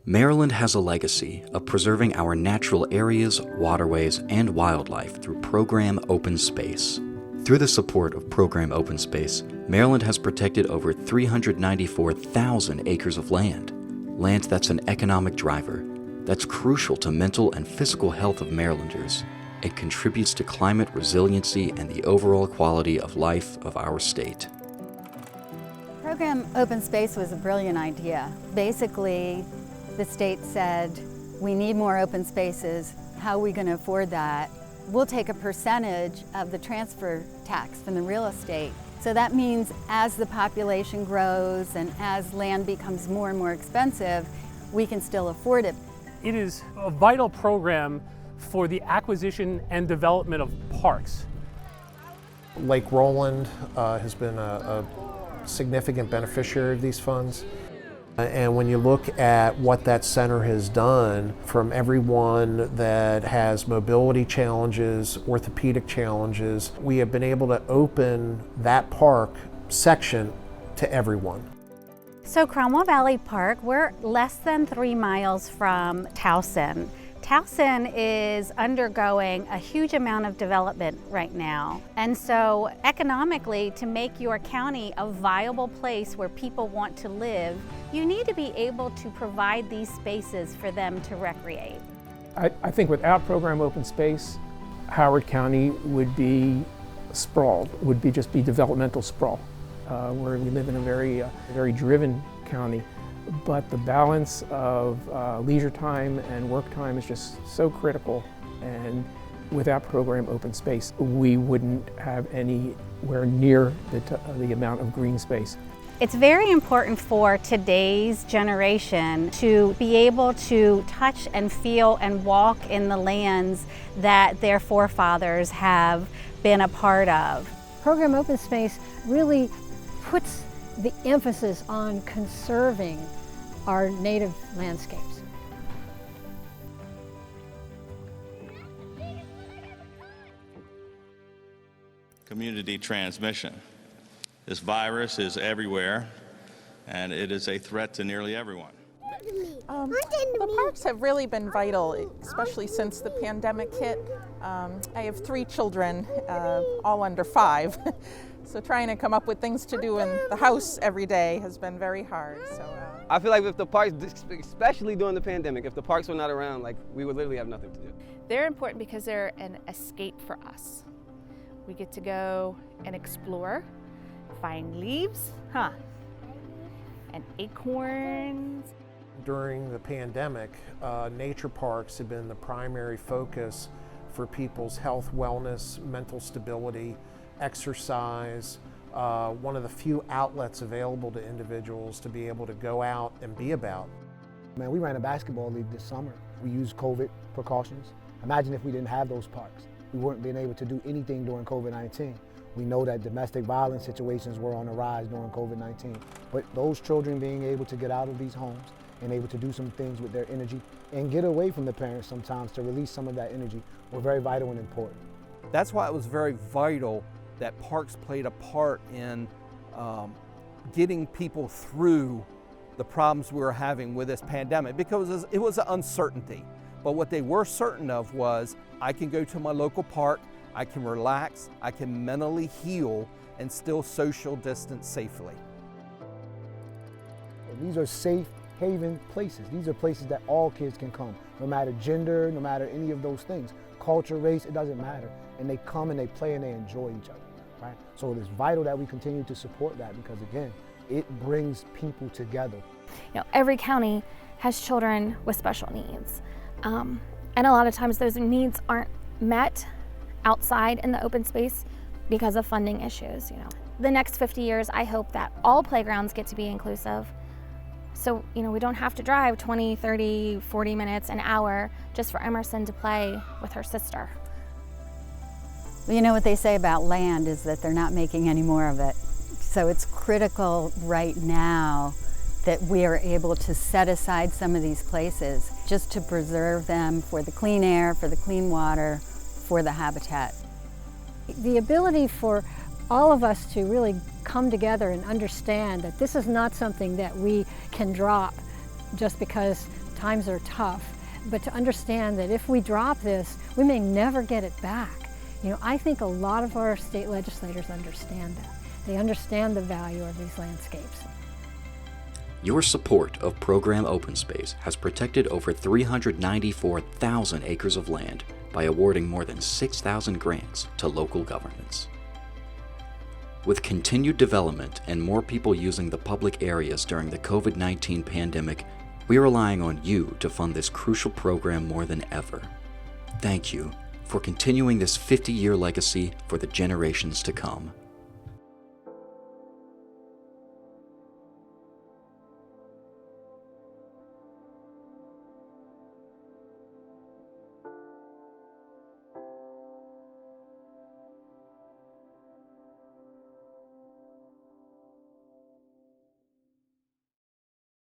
Maryland has a legacy of preserving our natural areas, waterways, and wildlife through Program Open Space. Through the support of Program Open Space, Maryland has protected over 394,000 acres of land that's an economic driver, that's crucial to mental and physical health of Marylanders. It contributes to climate resiliency and the overall quality of life of our state. Program Open Space was a brilliant idea. Basically, the state said, we need more open spaces. How are we going to afford that? We'll take a percentage of the transfer tax from the real estate. So that means as the population grows and as land becomes more and more expensive, we can still afford it. It is a vital program for the acquisition and development of parks. Lake Roland has been a significant beneficiary of these funds. And when you look at what that center has done, from everyone that has mobility challenges, orthopedic challenges, we have been able to open that park section to everyone. So Cromwell Valley Park, we're less than 3 miles from Towson. Towson is undergoing a huge amount of development right now. And so economically, to make your county a viable place where people want to live, you need to be able to provide these spaces for them to recreate. I think without Program Open Space, Howard County would be sprawled, just be developmental sprawl, where we live in a very driven county. But the balance of leisure time and work time is just so critical, and without Program Open Space, we wouldn't have anywhere near the amount of green space. It's very important for today's generation to be able to touch and feel and walk in the lands that their forefathers have been a part of. Program Open Space really puts the emphasis on conserving our native landscapes. Community transmission. This virus is everywhere, and it is a threat to nearly everyone. The parks have really been vital, especially since the pandemic hit. I have 3 children, all under 5. So trying to come up with things to do in the house every day has been very hard. I feel like if the parks, especially during the pandemic, if the parks were not around, we would literally have nothing to do. They're important because they're an escape for us. We get to go and explore, find leaves, and acorns. During the pandemic, nature parks have been the primary focus for people's health, wellness, mental stability, exercise, one of the few outlets available to individuals to be able to go out and be about. Man, we ran a basketball league this summer. We used COVID precautions. Imagine if we didn't have those parks. We weren't being able to do anything during COVID-19. We know that domestic violence situations were on the rise during COVID-19. But those children being able to get out of these homes and able to do some things with their energy and get away from the parents sometimes to release some of that energy were very vital and important. That's why it was very vital that parks played a part in getting people through the problems we were having with this pandemic, because it was an uncertainty. But what they were certain of was, I can go to my local park, I can relax, I can mentally heal, and still social distance safely. These are safe haven places. These are places that all kids can come, no matter gender, no matter any of those things. Culture, race, it doesn't matter. And they come and they play and they enjoy each other, right? So it is vital that we continue to support that, because again, it brings people together. You know, every county has children with special needs. And a lot of times those needs aren't met outside in the open space because of funding issues, you know. The next 50 years, I hope that all playgrounds get to be inclusive. So, you know, we don't have to drive 20, 30, 40 minutes, an hour just for Emerson to play with her sister. You know what they say about land is that they're not making any more of it. So it's critical right now that we are able to set aside some of these places just to preserve them for the clean air, for the clean water, for the habitat. The ability for all of us to really come together and understand that this is not something that we can drop just because times are tough, but to understand that if we drop this, we may never get it back. You know, I think a lot of our state legislators understand that. They understand the value of these landscapes. Your support of Program Open Space has protected over 394,000 acres of land by awarding more than 6,000 grants to local governments. With continued development and more people using the public areas during the COVID-19 pandemic, we're relying on you to fund this crucial program more than ever. Thank you for continuing this 50-year legacy for the generations to come.